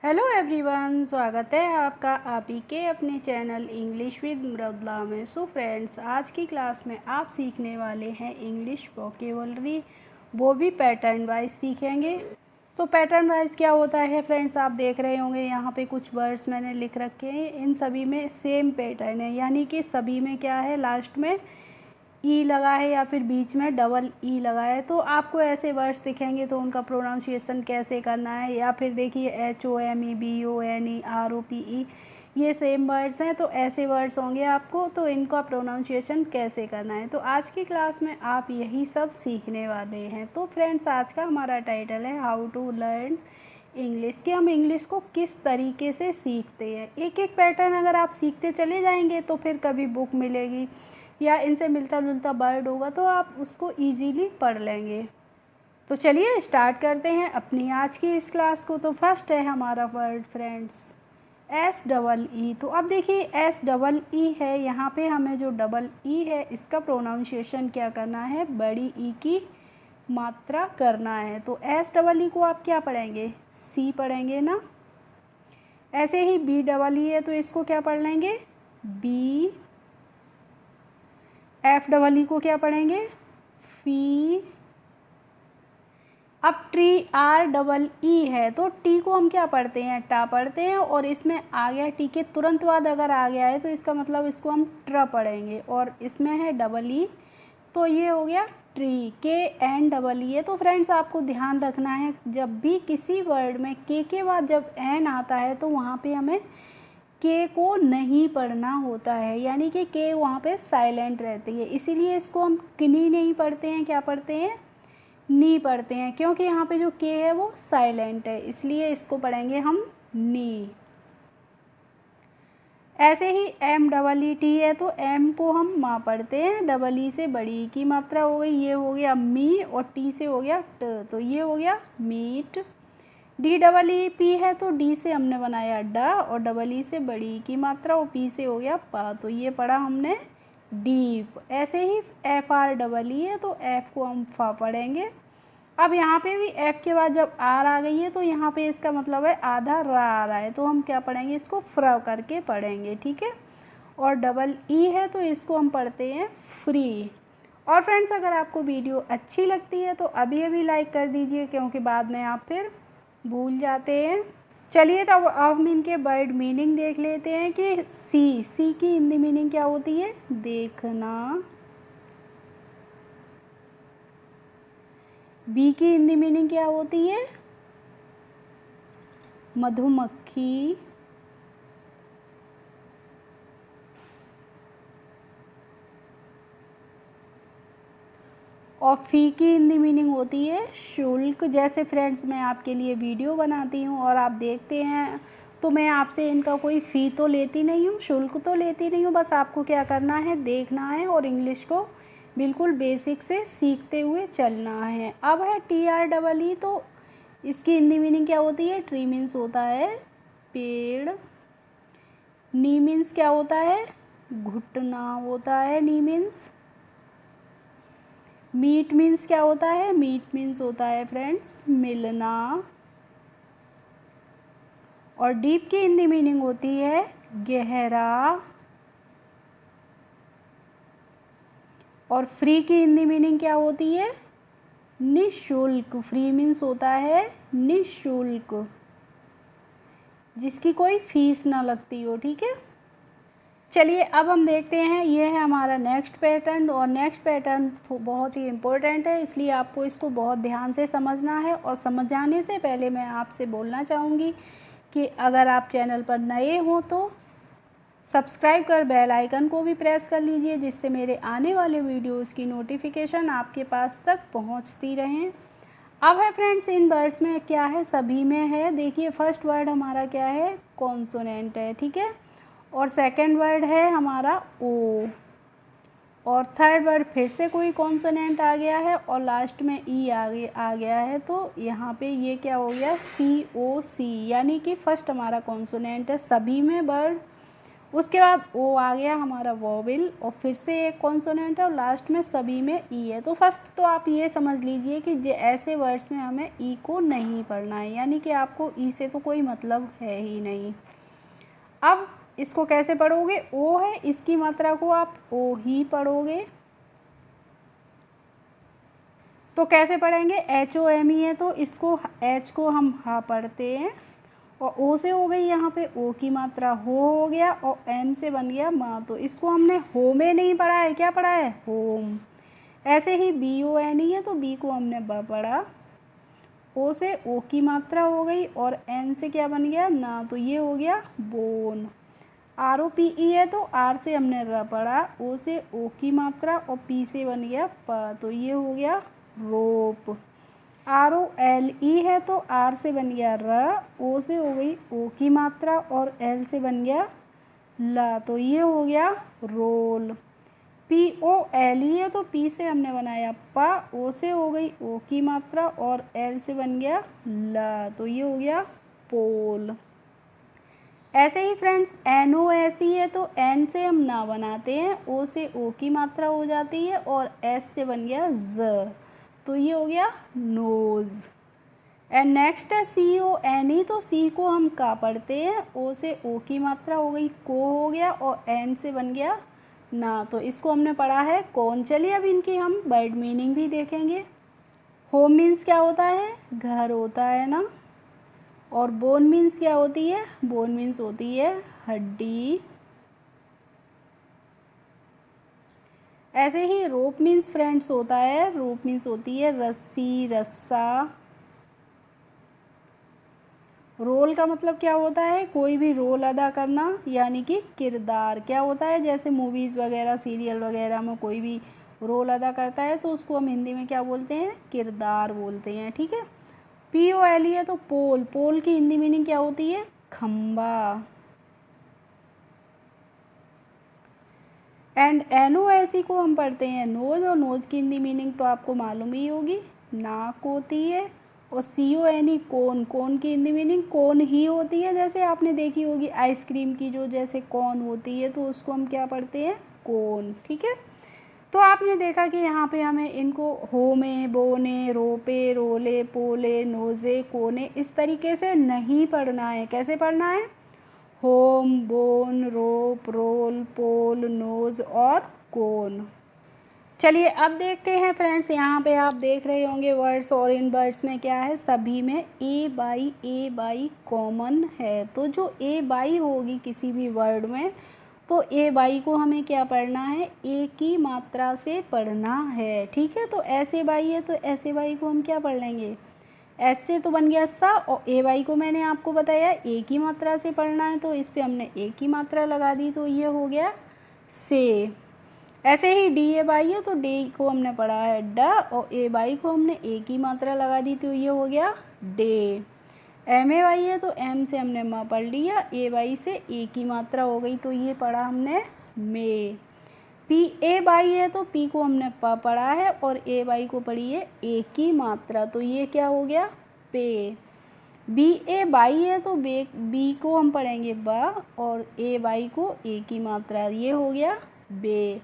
Hello everyone, स्वागत है आपका आप ही के अपने चैनल इंग्लिश विद मृदुला में। सो फ्रेंड्स, आज की क्लास में आप सीखने वाले हैं इंग्लिश वोकेबलरी, वो भी पैटर्न वाइज सीखेंगे। तो पैटर्न वाइज क्या होता है फ्रेंड्स, आप देख रहे होंगे यहाँ पे कुछ वर्ड्स मैंने लिख रखे हैं। इन सभी में सेम पैटर्न है, यानी कि सभी में क्या है, लास्ट में ई लगा है या फिर बीच में डबल ई लगा है। तो आपको ऐसे वर्ड्स दिखेंगे तो उनका प्रोनाउंसिएशन कैसे करना है, या फिर देखिए HOME BONE ROPE ये सेम वर्ड्स हैं, तो ऐसे वर्ड्स होंगे आपको, तो इनका प्रोनाउंसिएशन कैसे करना है। तो आज की क्लास में आप यही सब सीखने वाले हैं। तो फ्रेंड्स, आज का हमारा टाइटल है हाउ टू लर्न इंग्लिश, कि हम इंग्लिश को किस तरीके से सीखते हैं। एक एक पैटर्न अगर आप सीखते चले जाएंगे तो फिर कभी बुक मिलेगी या इनसे मिलता जुलता वर्ड होगा तो आप उसको इजीली पढ़ लेंगे। तो चलिए स्टार्ट करते हैं अपनी आज की इस क्लास को। तो फर्स्ट है हमारा वर्ड फ्रेंड्स SEE। तो अब देखिए SEE है, यहाँ पे हमें जो डबल ई है इसका प्रोनाउंसिएशन क्या करना है, बड़ी ई की मात्रा करना है। तो SEE को आप क्या पढ़ेंगे, सी पढ़ेंगे ना। ऐसे ही BEE है तो इसको क्या पढ़ लेंगे, बी। FEE को क्या पढ़ेंगे, फी। अब TREE है तो टी को हम क्या पढ़ते हैं, टा पढ़ते हैं, और इसमें आ गया टी के तुरंत बाद अगर आ गया है तो इसका मतलब इसको हम ट्र पढ़ेंगे, और इसमें है डबल ई तो ये हो गया ट्री, KNEE है। तो फ्रेंड्स, आपको ध्यान रखना है जब भी किसी वर्ड में के बाद जब एन आता है तो वहाँ पे हमें के को नहीं पढ़ना होता है, यानी कि के वहाँ पे साइलेंट रहती है, इसीलिए इसको हम किनी नहीं पढ़ते हैं, क्या पढ़ते हैं, नी पढ़ते हैं, क्योंकि यहाँ पे जो के है वो साइलेंट है, इसलिए इसको पढ़ेंगे हम नी। ऐसे ही MEET है तो एम को हम माँ पढ़ते हैं, डबल ई से बड़ी की मात्रा हो गई, ये हो गया मी, और टी से हो गया ट, तो ये हो गया मीट। DEEP है तो डी से हमने बनाया ड, और डबल ई से बड़ी की मात्रा, और पी से हो गया पा, तो ये पढ़ा हमने डीप। ऐसे ही FREE है तो एफ को हम फा पढ़ेंगे। अब यहाँ पे भी एफ के बाद जब आर आ गई है तो यहाँ पे इसका मतलब है आधा रा आ रहा है, तो हम क्या पढ़ेंगे, इसको फ्र करके पढ़ेंगे, ठीक है। और डबल ई है तो इसको हम पढ़ते हैं फ्री। और फ्रेंड्स, अगर आपको वीडियो अच्छी लगती है तो अभी अभी लाइक कर दीजिए, क्योंकि बाद में आप फिर भूल जाते हैं। चलिए तो अब हम इनके वर्ड मीनिंग देख लेते हैं कि सी की हिंदी मीनिंग क्या होती है, देखना। बी की हिंदी मीनिंग क्या होती है, मधुमक्खी। और फी की हिंदी मीनिंग होती है शुल्क। जैसे फ्रेंड्स, मैं आपके लिए वीडियो बनाती हूँ और आप देखते हैं तो मैं आपसे इनका कोई फ़ी तो लेती नहीं हूँ, शुल्क तो लेती नहीं हूँ, बस आपको क्या करना है, देखना है और इंग्लिश को बिल्कुल बेसिक से सीखते हुए चलना है। अब है TREE, तो इसकी हिंदी मीनिंग क्या होती है, ट्री मीन्स होता है पेड़, नी मीन्स क्या होता है, घुटना होता है नी मीन्स। मीट मीन्स क्या होता है, मीट मीन्स होता है फ्रेंड्स मिलना। और डीप की हिंदी मीनिंग होती है गहरा। और फ्री की हिंदी मीनिंग क्या होती है, निःशुल्क। फ्री मीन्स होता है निःशुल्क, जिसकी कोई फीस ना लगती हो, ठीक है। चलिए अब हम देखते हैं, ये है हमारा नेक्स्ट पैटर्न, और नेक्स्ट पैटर्न बहुत ही इम्पोर्टेंट है, इसलिए आपको इसको बहुत ध्यान से समझना है। और समझाने से पहले मैं आपसे बोलना चाहूँगी कि अगर आप चैनल पर नए हों तो सब्सक्राइब कर बेल आइकन को भी प्रेस कर लीजिए, जिससे मेरे आने वाले वीडियोज़ की नोटिफिकेशन आपके पास तक पहुँचती रहें। अब है फ्रेंड्स, इन वर्ड्स में क्या है, सभी में है। देखिए फर्स्ट वर्ड हमारा क्या है, कॉन्सोनेंट है, ठीक है। और सेकंड वर्ड है हमारा ओ, और थर्ड वर्ड फिर से कोई कॉन्सोनेंट आ गया है, और लास्ट में ई आ गया है। तो यहाँ पे ये क्या हो गया, COC, यानी कि फर्स्ट हमारा कॉन्सोनेंट है सभी में वर्ड, उसके बाद ओ आ गया हमारा वोवेल, और फिर से एक कॉन्सोनेंट है और लास्ट में सभी में ई है। तो फर्स्ट तो आप ये समझ लीजिए कि ऐसे वर्ड्स में हमें ई को नहीं पढ़ना है, यानी कि आपको ई से तो कोई मतलब है ही नहीं। अब इसको कैसे पढ़ोगे, ओ है, इसकी मात्रा को आप ओ ही पढ़ोगे। तो कैसे पढ़ेंगे, एच ओ एम ई है तो इसको एच को हम हा पढ़ते हैं, और ओ से हो गई यहाँ पे ओ की मात्रा हो गया, और एम से बन गया माँ। तो इसको हमने हो में नहीं पढ़ा है, क्या पढ़ा है, होम। ऐसे ही बी ओ एन ई है तो बी को हमने ब पढ़ा, ओ से ओ की मात्रा हो गई, और एन से क्या बन गया, ना। तो ये हो गया bone. R O P E है तो आर से हमने र पढ़ा, ओ से ओ की मात्रा, और पी से बन गया प, तो ये हो गया रोप। आर ओ एल ई है तो आर से बन गया र, ओ से हो गई ओ की मात्रा, और एल से बन गया ला, तो ये हो गया roll. P O L E है तो पी से हमने बनाया पा, ओ से हो गई ओ की मात्रा, और एल से बन गया ला, तो ये हो गया पोल। ऐसे ही friends N O S E है तो एन से हम ना बनाते हैं, ओ से ओ की मात्रा हो जाती है, और एस से बन गया ज, तो ये हो गया नोज। एंड नेक्स्ट है सी ओ एन ई, तो सी को हम का पढ़ते हैं, ओ से ओ की मात्रा हो गई को हो गया, और एन से बन गया ना। तो इसको हमने पढ़ा है कौन। चलिए अब इनकी हम वर्ड मीनिंग भी देखेंगे। होम मीन्स क्या होता है, घर होता है ना। और बोन मीन्स क्या होती है, बोन मीन्स होती है हड्डी। ऐसे ही रोप मीन्स फ्रेंड्स होता है, रोप मीन्स होती है रस्सी, रस्सा। रोल का मतलब क्या होता है, कोई भी रोल अदा करना, यानी कि किरदार। क्या होता है, जैसे मूवीज़ वगैरह सीरियल वगैरह में कोई भी रोल अदा करता है तो उसको हम हिंदी में क्या बोलते हैं, किरदार बोलते हैं, ठीक है। पी ओ एल ई है तो पोल, पोल की हिंदी मीनिंग क्या होती है, खम्बा। And N O S E को हम पढ़ते हैं नोज, और नोज की हिंदी मीनिंग तो आपको मालूम ही होगी, नाक होती है। और सी ओ एन ई कोन, कोन की हिंदी मीनिंग कोन ही होती है। जैसे आपने देखी होगी आइसक्रीम की जो जैसे कॉन होती है तो उसको हम क्या पढ़ते हैं, कोन, ठीक है। तो आपने देखा कि यहाँ पे हमें इनको होमे, बोने, रोपे, रोले, पोले, नोज़े, कोने इस तरीके से नहीं पढ़ना है। कैसे पढ़ना है, होम, बोन, रोप, रोल, पोल, नोज और कोन। चलिए अब देखते हैं फ्रेंड्स, यहाँ पे आप देख रहे होंगे वर्ड्स, और इन वर्ड्स में क्या है, सभी में ए बाई कॉमन है। तो जो ए बाई होगी किसी भी वर्ड में, तो ए बाई को हमें क्या पढ़ना है, ए की मात्रा से पढ़ना है, ठीक है। तो ऐसे बाई है तो ऐसे बाई को हम क्या पढ़ लेंगे, ऐसे तो बन गया सा, और ए बाई को मैंने आपको बताया ए की मात्रा से पढ़ना है तो इस पर हमने ए की मात्रा लगा दी, तो ये हो गया से। ऐसे ही डी ए बाई है तो डी को हमने पढ़ा है ड, और ए बाई को हमने ए की मात्रा लगा दी तो ये हो गया डे। एम ए बाई है तो एम से हमने म पढ़ लिया, ए बाई से ए की मात्रा हो गई तो ये पढ़ा हमने मे। पी ए बाई है तो पी को हमने प पढ़ा है, और ए बाई को पढ़ी है ए की मात्रा, तो ये क्या हो गया पे। बी ए बाई है तो बी को हम पढ़ेंगे ब, और ए बाई को ए की मात्रा, ये हो गया बे।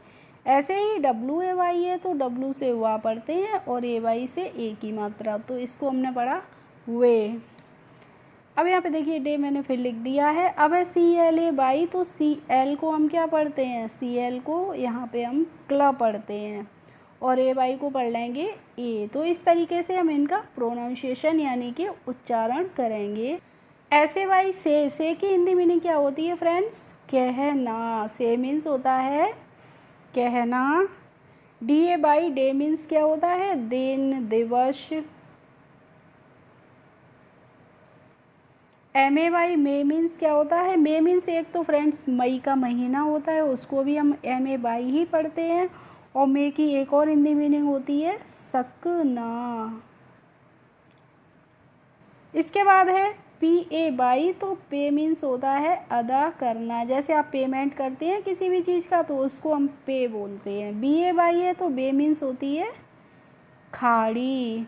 ऐसे ही डब्लू ए वाई है तो डब्लू से वा पढ़ते हैं, और ए वाई से ए की मात्रा, तो इसको हमने पढ़ा वे। अब यहाँ पे देखिए डे मैंने फिर लिख दिया है। अब है सी एल ए बाई, तो सी एल को हम क्या पढ़ते हैं, सी एल को यहाँ पे हम क्ल पढ़ते हैं, और ए बाई को पढ़ लेंगे ए। तो इस तरीके से हम इनका प्रोनाउंसिएशन यानी कि उच्चारण करेंगे। ऐसे बाई से की हिंदी मीनिंग क्या होती है फ्रेंड्स, कहना। से मीन्स होता है कहना। D A by day means क्या होता है, दिन, दिवस। M A by may means क्या होता है, मे मीन्स एक तो फ्रेंड्स मई का महीना होता है, उसको भी हम एम ए बाई ही पढ़ते हैं। और मे की एक और हिंदी मीनिंग होती है सकना। इसके बाद है पी ए बाई, तो पे मीन्स होता है अदा करना। जैसे आप पेमेंट करते हैं किसी भी चीज़ का तो उसको हम पे बोलते हैं। बी ए बाई है तो बे मीन्स होती है खाड़ी।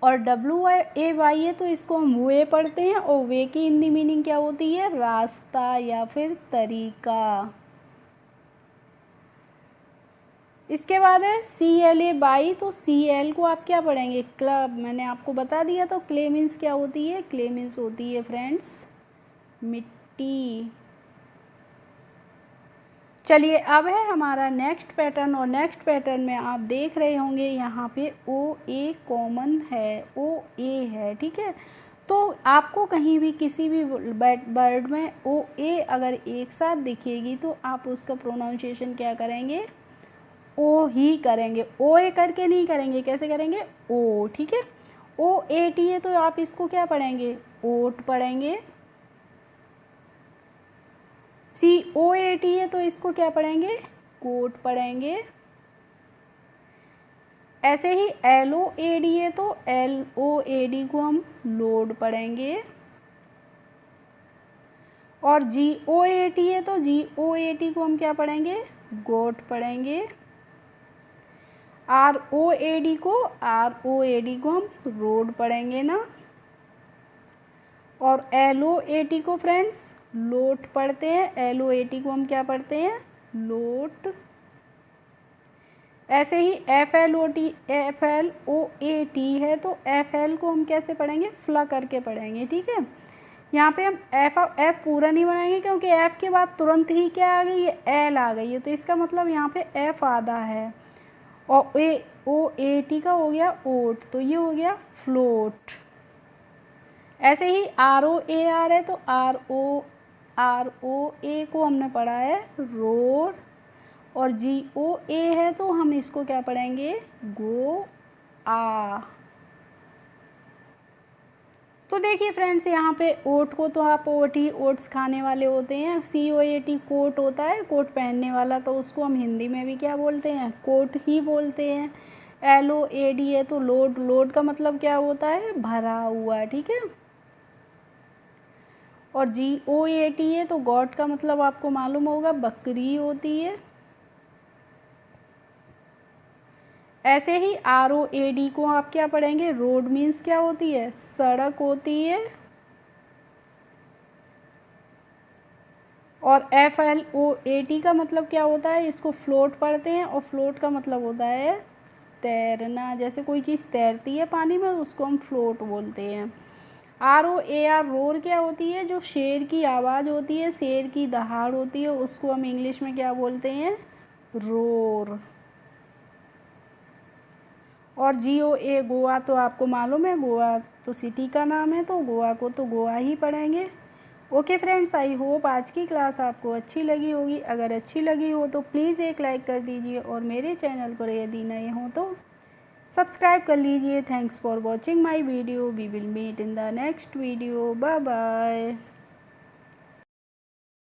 और WAY है तो इसको हम वे पढ़ते हैं, और वे की हिंदी मीनिंग क्या होती है? रास्ता या फिर तरीका। इसके बाद है CLA बाई, तो CL को आप क्या पढ़ेंगे? क्लब। मैंने आपको बता दिया। तो क्ले मीन्स क्या होती है? क्ले मीन्स होती है फ्रेंड्स मिट्टी। चलिए अब है हमारा नेक्स्ट पैटर्न, और नेक्स्ट पैटर्न में आप देख रहे होंगे यहाँ पे OA कॉमन है, OA है, ठीक है। तो आपको कहीं भी किसी भी वर्ड में OA अगर एक साथ दिखेगी तो आप उसका प्रोनाउंसिएशन क्या करेंगे? ओ ही करेंगे, OA करके नहीं करेंगे। कैसे करेंगे? ओ, ठीक है। OAT है तो आप इसको क्या पढ़ेंगे? ओट पढ़ेंगे। COAT है तो इसको क्या पढ़ेंगे? कोट पढ़ेंगे। ऐसे ही LOAD है तो LOAD को हम लोड पढ़ेंगे। और GOAT है तो GOAT को हम क्या पढ़ेंगे? गोट पढ़ेंगे। ROAD को हम रोड पढ़ेंगे ना। और LOAT को फ्रेंड्स लोट पढ़ते हैं। LOAT को हम क्या पढ़ते हैं? लोट। ऐसे ही FLOAT है तो FL को हम कैसे पढ़ेंगे? फ्ला करके पढ़ेंगे, ठीक है। यहाँ पे हम F पूरा नहीं बनाएंगे क्योंकि F के बाद तुरंत ही क्या आ गई है? L आ गई है, तो इसका मतलब यहाँ पे F आधा है। और OAT का हो गया ओट, तो ये हो गया फ्लोट। ऐसे ही ROAR है तो ROA को हमने पढ़ा है रोर। और GOA है तो हम इसको क्या पढ़ेंगे? गो आ। तो देखिए फ्रेंड्स, यहाँ पे ओट को तो आप ओट्स खाने वाले होते हैं। COAT कोट होता है, कोट पहनने वाला, तो उसको हम हिंदी में भी क्या बोलते हैं? कोट ही बोलते हैं। LOAD है तो लोड। लोड का मतलब क्या होता है? भरा हुआ, ठीक है। और GOAT है तो गॉट का मतलब आपको मालूम होगा बकरी होती है। ऐसे ही ROAD को आप क्या पढ़ेंगे? रोड मीन्स क्या होती है? सड़क होती है। और FLOAT का मतलब क्या होता है? इसको फ्लोट पढ़ते हैं, और फ्लोट का मतलब होता है तैरना। जैसे कोई चीज़ तैरती है पानी में उसको हम फ्लोट बोलते हैं। ROAR रोर क्या होती है? जो शेर की आवाज़ होती है, शेर की दहाड़ होती है, उसको हम इंग्लिश में क्या बोलते हैं? रोर। और GOA गोवा तो आपको मालूम है, गोवा तो सिटी का नाम है, तो गोवा को तो गोवा ही पढ़ेंगे। ओके फ्रेंड्स, आई होप आज की क्लास आपको अच्छी लगी होगी। अगर अच्छी लगी हो तो प्लीज़ एक लाइक कर दीजिए, और मेरे चैनल पर यदि नए हो तो सब्सक्राइब कर लीजिए। Thanks for watching my video. We will meet in the next video. Bye bye.